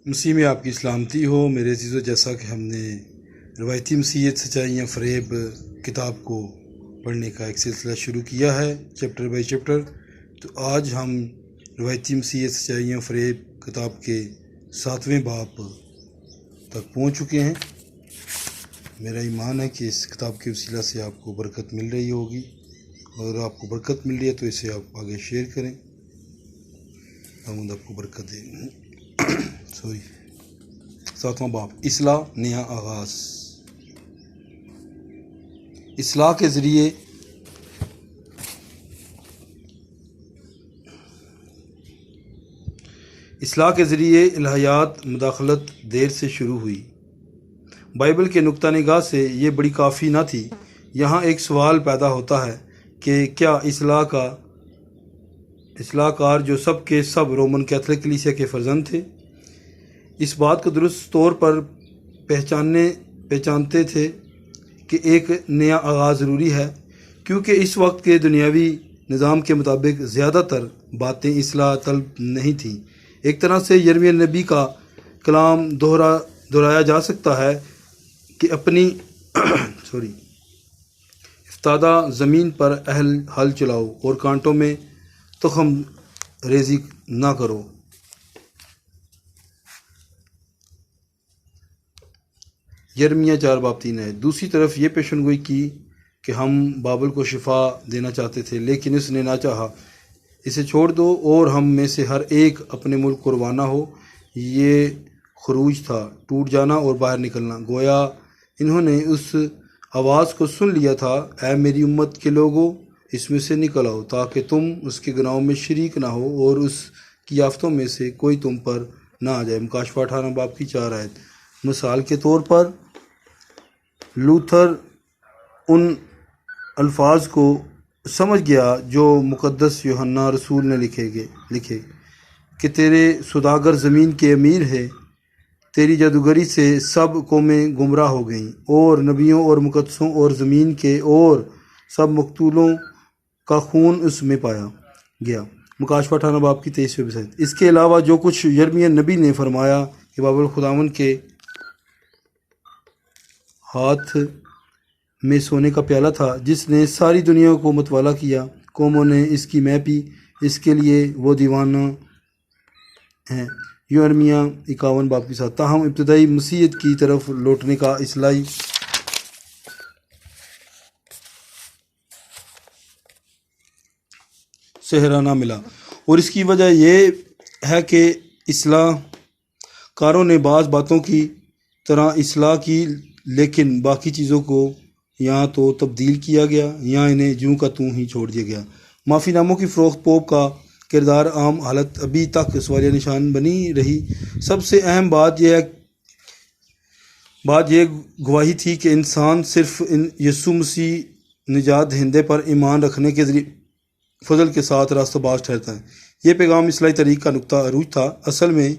مسیح میں آپ کی سلامتی ہو میرے عزیزو۔ جیسا کہ ہم نے روایتی مسیحیت سچائیاں فریب کتاب کو پڑھنے کا ایک سلسلہ شروع کیا ہے چیپٹر بائی چیپٹر، تو آج ہم روایتی مسیحیت سچائیاں فریب کتاب کے 7ویں باب تک پہنچ چکے ہیں۔ میرا ایمان ہے کہ اس کتاب کے وسیلہ سے آپ کو برکت مل رہی ہوگی، اور آپ کو برکت مل رہی ہے تو اسے آپ آگے شیئر کریں، ہم آپ کو برکت دیں۔ 7واں باب، اصلاح نیا آغاز۔ اصلاح کے ذریعے الہیات مداخلت دیر سے شروع ہوئی۔ بائبل کے نقطہ نگاہ سے یہ بڑی کافی نہ تھی۔ یہاں ایک سوال پیدا ہوتا ہے کہ کیا اصلاح کار جو سب کے سب رومن کیتھولک کلیسیا کے فرزند تھے، اس بات کو درست طور پر پہچانتے تھے کہ ایک نیا آغاز ضروری ہے، کیونکہ اس وقت کے دنیاوی نظام کے مطابق زیادہ تر باتیں اصلاح طلب نہیں تھیں۔ ایک طرح سے یرمیہ نبی کا کلام دہرایا جا سکتا ہے کہ اپنی افتادہ زمین پر ہل چلاؤ اور کانٹوں میں تخم ریزی نہ کرو۔ یرمیہ 4:3 ہے۔ دوسری طرف یہ پیشن گوئی کی کہ ہم بابل کو شفا دینا چاہتے تھے، لیکن اس نے نہ چاہا۔ اسے چھوڑ دو اور ہم میں سے ہر ایک اپنے ملک کو روانہ ہو۔ یہ خروج تھا، ٹوٹ جانا اور باہر نکلنا، گویا انہوں نے اس آواز کو سن لیا تھا، اے میری امت کے لوگوں، اس میں سے نکل آؤ تاکہ تم اس کے گناہوں میں شریک نہ ہو اور اس کی آفتوں میں سے کوئی تم پر نہ آ جائے۔ مکاشفہ 18:4۔ مثال کے طور پر لوتھر ان الفاظ کو سمجھ گیا جو مقدس یوحنا رسول نے لکھے کہ تیرے سوداگر زمین کے امیر ہے، تیری جادوگری سے سب قومیں گمراہ ہو گئیں، اور نبیوں اور مقدسوں اور زمین کے اور سب مقتولوں کا خون اس میں پایا گیا۔ مکاشفہ 18:23۔ اس کے علاوہ جو کچھ یرمیہ نبی نے فرمایا کہ بابل خداوند کے ہاتھ میں سونے کا پیالہ تھا جس نے ساری دنیا کو متوالا کیا، قوموں نے اس کی مے پی، اس کے لیے وہ دیوانہ ہیں۔ یرمیہ 51:7۔ تاہم ابتدائی مسیحیت کی طرف لوٹنے کا اصلاحی سہرا نہ ملا، اور اس کی وجہ یہ ہے کہ اصلاح کاروں نے بعض باتوں کی طرح اصلاح کی، لیکن باقی چیزوں کو یا تو تبدیل کیا گیا یا انہیں جوں کا توں ہی چھوڑ دیا گیا۔ معافی ناموں کی فروخت پوپ کا کردار عام حالت ابھی تک سوالیہ نشان بنی رہی۔ سب سے اہم بات یہ گواہی تھی کہ انسان صرف یسوع مسیح نجات دہندے پر ایمان رکھنے کے ذریعے فضل کے ساتھ راستہ باز ٹھہرتا ہے۔ یہ پیغام اصلاحی تحریک کا نقطہ عروج تھا۔ اصل میں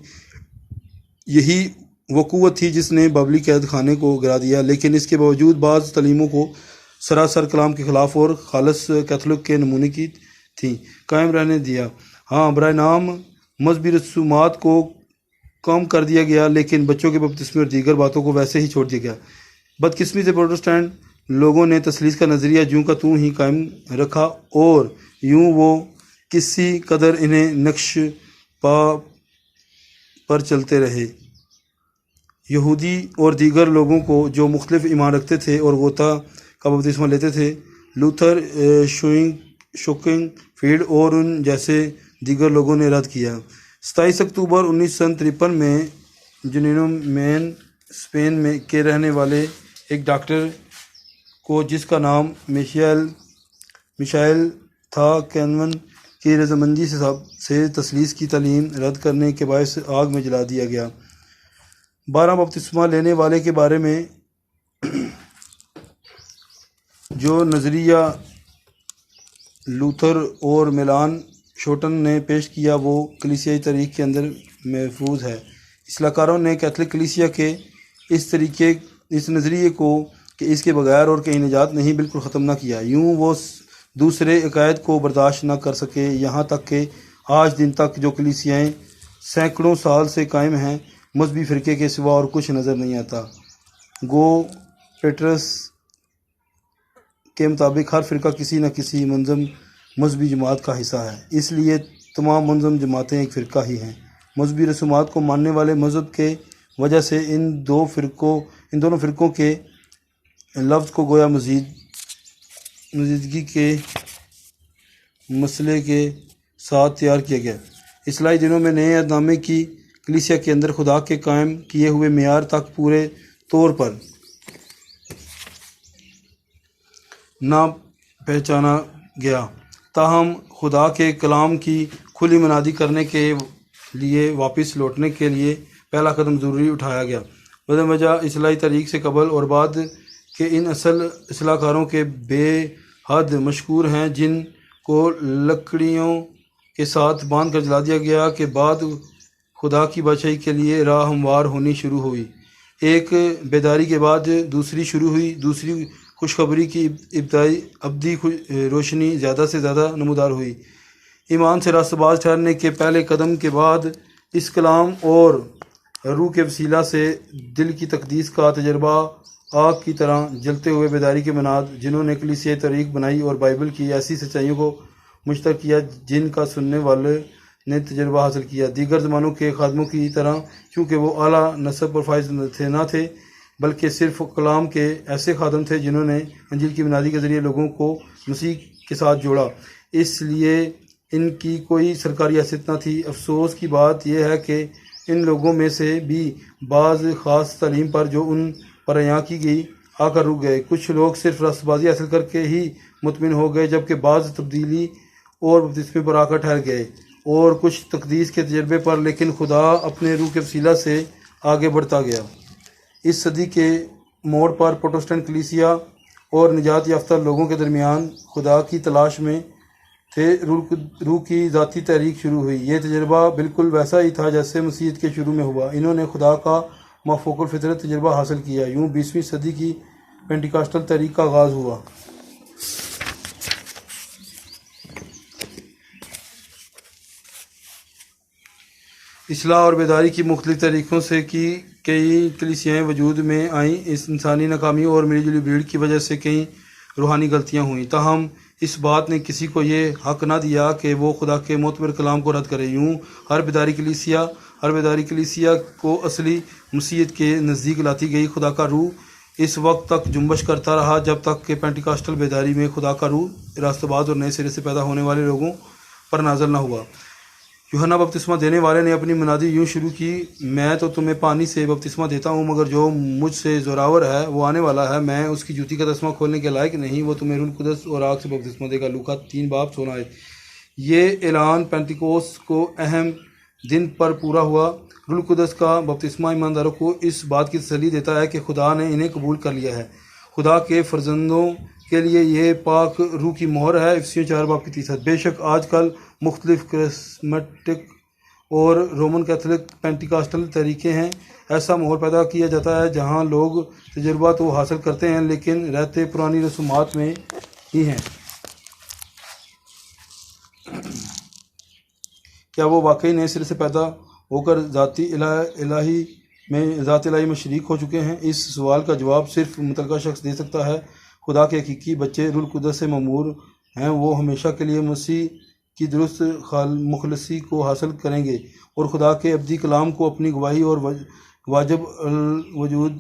یہی وہ قوت تھی جس نے بابلی قید خانے کو گرا دیا، لیکن اس کے باوجود بعض تعلیموں کو سراسر کلام کے خلاف اور خالص کیتھولک کے نمونے کی تھیں قائم رہنے دیا۔ ہاں، برائے نام مذہبی رسومات کو کم کر دیا گیا، لیکن بچوں کے بپتسمے اور دیگر باتوں کو ویسے ہی چھوڑ دیا گیا۔ بدقسمتی سے پروٹسٹانٹ لوگوں نے تثلیث کا نظریہ جوں کا توں ہی قائم رکھا، اور یوں وہ کسی قدر انہیں نقش پا پر چلتے رہے۔ یہودی اور دیگر لوگوں کو جو مختلف ایمان رکھتے تھے اور غوطہ کا بپتسمہ لیتے تھے، لوتھر، شوکنگ فیلڈ اور ان جیسے دیگر لوگوں نے رد کیا۔ 27 اکتوبر 1953 میں جنینو مین، اسپین کے رہنے والے ایک ڈاکٹر کو جس کا نام میشائل تھا، کینون کی رضامندی سے تثلیث کی تعلیم رد کرنے کے باعث آگ میں جلا دیا گیا۔ 12 بپتسمہ لینے والے کے بارے میں جو نظریہ لوتھر اور میلان شوٹن نے پیش کیا وہ کلیسیائی تاریخ کے اندر محفوظ ہے۔ اصلاح کاروں نے کیتھولک کلیسیا کے اس نظریے کو کہ اس کے بغیر اور کہیں نجات نہیں بالکل ختم نہ کیا۔ یوں وہ دوسرے عقائد کو برداشت نہ کر سکے، یہاں تک کہ آج دن تک جو کلیسیائیں سینکڑوں سال سے قائم ہیں، مذہبی فرقے کے سوا اور کچھ نظر نہیں آتا۔ گو پیٹرس کے مطابق ہر فرقہ کسی نہ کسی منظم مذہبی جماعت کا حصہ ہے، اس لیے تمام منظم جماعتیں ایک فرقہ ہی ہیں۔ مذہبی رسومات کو ماننے والے مذہب کے وجہ سے ان دونوں فرقوں کے لفظ کو گویا مزیدگی کے مسئلے کے ساتھ تیار کیا گیا۔ اصلاحی دنوں میں نئے عہد نامے کی کلیسیا کے اندر خدا کے قائم کیے ہوئے معیار تک پورے طور پر نہ پہچانا گیا، تاہم خدا کے کلام کی کھلی منادی کرنے کے لیے واپس لوٹنے کے لیے پہلا قدم ضروری اٹھایا گیا۔ بدن وجہ اصلاحی تحریک سے قبل اور بعد کے ان اصل اصلاح کاروں کے بے حد مشکور ہیں جن کو لکڑیوں کے ساتھ باندھ کر جلا دیا گیا کے بعد خدا کی بادشاہی کے لیے راہ ہموار ہونی شروع ہوئی۔ ایک بیداری کے بعد دوسری شروع ہوئی۔ دوسری خوشخبری کی ابدی روشنی زیادہ سے زیادہ نمودار ہوئی۔ ایمان سے راست باز ٹھہرنے کے پہلے قدم کے بعد اس کلام اور روح کے وسیلہ سے دل کی تقدیس کا تجربہ آگ کی طرح جلتے ہوئے بیداری کے مناد جنہوں نے کلیسیائی تاریخ بنائی اور بائبل کی ایسی سچائیوں کو مشترک کیا جن کا سننے والے نے تجربہ حاصل کیا۔ دیگر زمانوں کے خادموں کی طرح کیونکہ وہ اعلیٰ نسب اور فائز نہ تھے بلکہ صرف کلام کے ایسے خادم تھے جنہوں نے انجیل کی منادی کے ذریعے لوگوں کو مسیح کے ساتھ جوڑا، اس لیے ان کی کوئی سرکاری حیثیت نہ تھی۔ افسوس کی بات یہ ہے کہ ان لوگوں میں سے بھی بعض خاص تعلیم پر جو ان پر عیاں کی گئی آ کر رک گئے۔ کچھ لوگ صرف راست بازی حاصل کر کے ہی مطمئن ہو گئے جبکہ بعض تبدیلی اور بپتسمے پر آ کر ٹھہر گئے اور کچھ تقدیس کے تجربے پر، لیکن خدا اپنے روح کے وسیلہ سے آگے بڑھتا گیا۔ اس صدی کے موڑ پر پروٹسٹنٹ کلیسیا اور نجات یافتہ لوگوں کے درمیان خدا کی تلاش میں تھے روح کی ذاتی تحریک شروع ہوئی۔ یہ تجربہ بالکل ویسا ہی تھا جیسے مسیحیت کے شروع میں ہوا۔ انہوں نے خدا کا مافوق الفطرت تجربہ حاصل کیا۔ یوں 20ویں صدی کی پینٹیکاسٹل تحریک کا آغاز ہوا۔ اصلاح اور بیداری کی مختلف طریقوں سے کئی کلیسیائیں وجود میں آئیں۔ اس انسانی ناکامی اور ملی جلی بھیڑ کی وجہ سے کئی روحانی غلطیاں ہوئیں، تاہم اس بات نے کسی کو یہ حق نہ دیا کہ وہ خدا کے معتبر کلام کو رد کرے۔ یوں ہر بیداری کلیسیا کو اصلی مسیحیت کے نزدیک لاتی گئی۔ خدا کا روح اس وقت تک جنبش کرتا رہا جب تک کہ پینٹیکاسٹل بیداری میں خدا کا روح راست باز اور نئے سرے سے پیدا ہونے والے لوگوں پر نازل نہ ہوا۔ یوحنا بپتسمہ دینے والے نے اپنی منادی یوں شروع کی، میں تو تمہیں پانی سے بپتسمہ دیتا ہوں، مگر جو مجھ سے زوراور ہے وہ آنے والا ہے، میں اس کی جوتی کا تسمہ کھولنے کے لائق نہیں، وہ تمہیں روح القدس اور آگ سے بپتسمہ دے گا۔ لوکا 3:16۔ یہ اعلان پینتیکوست کو اہم دن پر پورا ہوا۔ روح القدس کا بپتسمہ ایمانداروں کو اس بات کی تسلی دیتا ہے کہ خدا نے انہیں قبول کر لیا ہے۔ خدا کے فرزندوں کے لیے یہ پاک روح کی مہر ہے۔ افسیوں 4:30۔ بے شک آج کل مختلف کرسمٹک اور رومن کیتھولک پینٹیکاسٹل طریقے ہیں۔ ایسا ماحول پیدا کیا جاتا ہے جہاں لوگ تجربہ تو حاصل کرتے ہیں لیکن رہتے پرانی رسومات میں ہی ہیں۔ کیا وہ واقعی نئے سرے سے پیدا ہو کر ذات الہی میں شریک ہو چکے ہیں؟ اس سوال کا جواب صرف متعلقہ شخص دے سکتا ہے۔ خدا کے حقیقی بچے روح القدس سے مامور ہیں، وہ ہمیشہ کے لیے مسیح کی درست مخلصی کو حاصل کریں گے اور خدا کے ابدی کلام کو اپنی گواہی اور واجب الوجود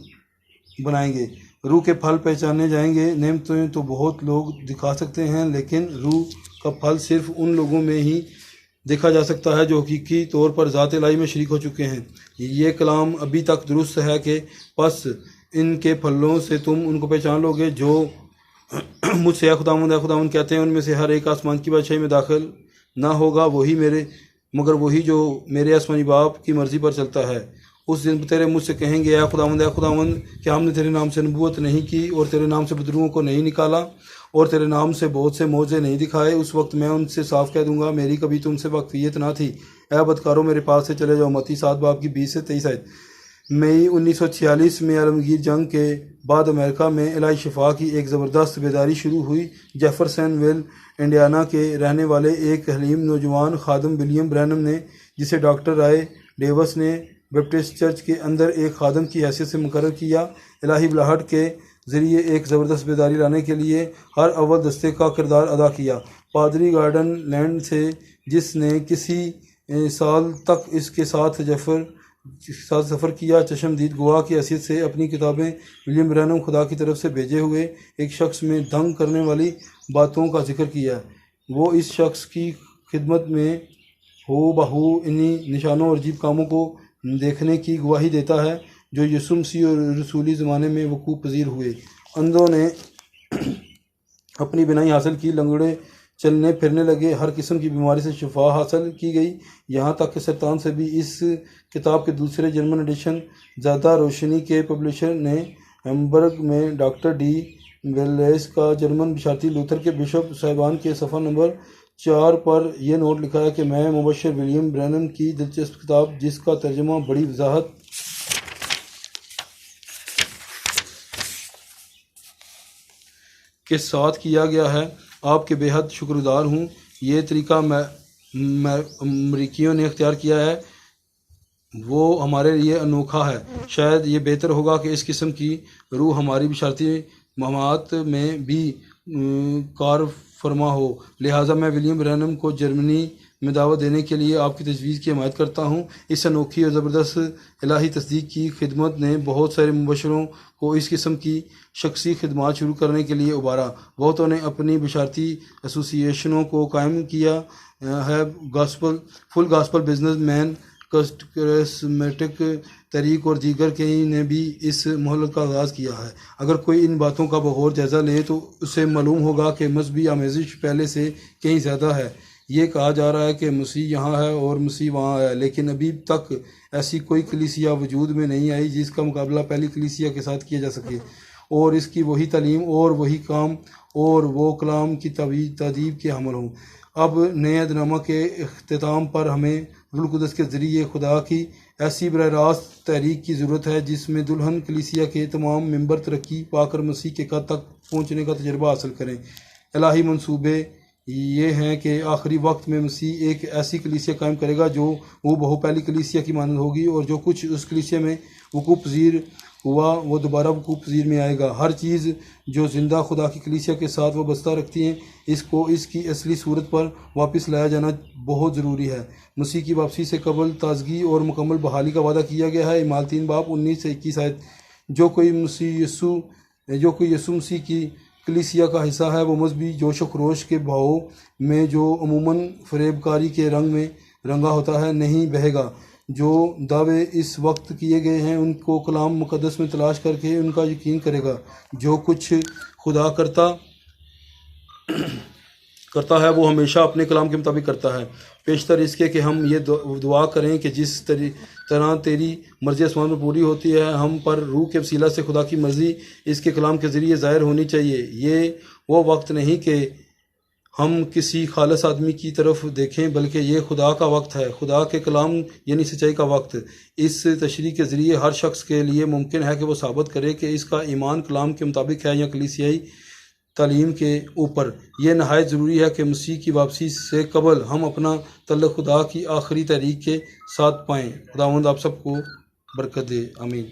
بنائیں گے۔ روح کے پھل پہچانے جائیں گے۔ نعمتیں تو بہت لوگ دکھا سکتے ہیں لیکن روح کا پھل صرف ان لوگوں میں ہی دیکھا جا سکتا ہے جو حقیقی طور پر ذات الہی میں شریک ہو چکے ہیں۔ یہ کلام ابھی تک درست ہے کہ پس ان کے پھلوں سے تم ان کو پہچان لو گے۔ جو مجھ سے اے خداوند کہتے ہیں ان میں سے ہر ایک آسمان کی بادشاہی میں داخل نہ ہوگا مگر وہی جو میرے آسمانی باپ کی مرضی پر چلتا ہے۔ اس دن تیرے مجھ سے کہیں گے، اے خداوند کیا ہم نے تیرے نام سے نبوت نہیں کی اور تیرے نام سے بدروؤں کو نہیں نکالا اور تیرے نام سے بہت سے معجزے نہیں دکھائے؟ اس وقت میں ان سے صاف کہہ دوں گا، میری کبھی تم سے واقفیت نہ تھی۔ اے بدکاروں میرے پاس سے چلے جاؤ۔ متی 7:20-23۔ مئی 1946 میں عالمگیر جنگ کے بعد امریکہ میں الہی شفا کی ایک زبردست بیداری شروع ہوئی۔ جیفرسن ویل انڈیانا کے رہنے والے ایک حلیم نوجوان خادم ولیم برینم نے، جسے ڈاکٹر رائے ڈیوس نے بیپٹسٹ چرچ کے اندر ایک خادم کی حیثیت سے مقرر کیا۔ الہی بلاہٹ کے ذریعے ایک زبردست بیداری لانے کے لیے ہر اول دستے کا کردار ادا کیا۔ پادری گارڈن لینڈ سے، جس نے کسی سال تک اس کے ساتھ سفر کیا، چشمدید گواہ کی حیثیت سے اپنی کتابیں ولیم برینہم خدا کی طرف سے بھیجے ہوئے ایک شخص میں دنگ کرنے والی باتوں کا ذکر کیا۔ وہ اس شخص کی خدمت میں ہو بہو انہی نشانوں اور عجیب کاموں کو دیکھنے کی گواہی دیتا ہے جو یسوع مسیح اور رسولی زمانے میں وقوع پذیر ہوئے۔ اندھوں نے اپنی بینائی حاصل کی، لنگڑے چلنے پھرنے لگے، ہر قسم کی بیماری سے شفا حاصل کی گئی، یہاں تک کہ سرطان سے بھی۔ اس کتاب کے دوسرے جرمن ایڈیشن زیادہ روشنی کے پبلیشر نے ہیمبرگ میں ڈاکٹر ڈی ویلیس کا جرمن بشارتی لوتھر کے بشپ صاحبان کے صفحہ نمبر 4 پر یہ نوٹ لکھا ہے کہ میں مبشر ولیم برینہم کی دلچسپ کتاب، جس کا ترجمہ بڑی وضاحت کے ساتھ کیا گیا ہے، آپ کے بے حد شکر گزار ہوں۔ یہ طریقہ امریکیوں نے اختیار کیا ہے، وہ ہمارے لیے انوکھا ہے۔ شاید یہ بہتر ہوگا کہ اس قسم کی روح ہماری بشارتی مہمات میں بھی کار فرما ہو۔ لہٰذا میں ولیم برینہم کو جرمنی میں دعوت دینے کے لیے آپ کی تجویز کی حمایت کرتا ہوں۔ اس انوکھی اور زبردست الہی تصدیق کی خدمت نے بہت سارے مبشروں کو اس قسم کی شخصی خدمات شروع کرنے کے لیے ابھارا۔ بہتوں نے اپنی بشارتی ایسوسی ایشنوں کو قائم کیا ہے۔ فل گاسپل بزنس مین، کرسمیٹک تحریک اور دیگر کئی نے بھی اس مہلت کا آغاز کیا ہے۔ اگر کوئی ان باتوں کا بغور جائزہ لے تو اسے معلوم ہوگا کہ مذہبی آمیزش پہلے سے کہیں زیادہ ہے۔ یہ کہا جا رہا ہے کہ مسیح یہاں ہے اور مسیح وہاں ہے، لیکن ابھی تک ایسی کوئی کلیسیا وجود میں نہیں آئی جس کا مقابلہ پہلی کلیسیا کے ساتھ کیا جا سکے، اور اس کی وہی تعلیم اور وہی کام اور وہ کلام کی تادیب کے حامل ہوں۔ اب نئے عہد نامہ کے اختتام پر ہمیں روح القدس کے ذریعے خدا کی ایسی براہ راست تحریک کی ضرورت ہے جس میں دلہن کلیسیا کے تمام ممبر ترقی پا کر مسیح کے قد تک پہنچنے کا تجربہ حاصل کریں۔ الہی منصوبے یہ ہیں کہ آخری وقت میں مسیح ایک ایسی کلیسیا قائم کرے گا جو وہ بہو پہلی کلیسیا کی مانند ہوگی، اور جو کچھ اس کلیسیا میں وقوع پذیر ہوا وہ دوبارہ وقوع پذیر میں آئے گا۔ ہر چیز جو زندہ خدا کی کلیسیا کے ساتھ وابستہ رکھتی ہیں، اس کو اس کی اصلی صورت پر واپس لایا جانا بہت ضروری ہے۔ مسیح کی واپسی سے قبل تازگی اور مکمل بحالی کا وعدہ کیا گیا ہے۔ اعمال 3:19-21 آیت۔ جو کوئی یسوع مسیح کی کلیسیا کا حصہ ہے، وہ مذہبی جوش و خروش کے بہاؤ میں جو عموماً فریب کاری کے رنگ میں رنگا ہوتا ہے نہیں بہے گا۔ جو دعوے اس وقت کیے گئے ہیں ان کو کلام مقدس میں تلاش کر کے ان کا یقین کرے گا۔ جو کچھ خدا کرتا ہے وہ ہمیشہ اپنے کلام کے مطابق کرتا ہے۔ پیشتر اس کے کہ ہم یہ دعا کریں کہ جس طرح تیری مرضی آسمان میں پوری ہوتی ہے، ہم پر روح کے وسیلہ سے خدا کی مرضی اس کے کلام کے ذریعے ظاہر ہونی چاہیے۔ یہ وہ وقت نہیں کہ ہم کسی خالص آدمی کی طرف دیکھیں، بلکہ یہ خدا کا وقت ہے، خدا کے کلام یعنی سچائی کا وقت۔ اس تشریح کے ذریعے ہر شخص کے لیے ممکن ہے کہ وہ ثابت کرے کہ اس کا ایمان کلام کے مطابق ہے یا کلیسیائی تعلیم کے اوپر۔ یہ نہایت ضروری ہے کہ مسیح کی واپسی سے قبل ہم اپنا تعلق خدا کی آخری تحریک کے ساتھ پائیں۔ خداوند آپ سب کو برکت دے، آمین۔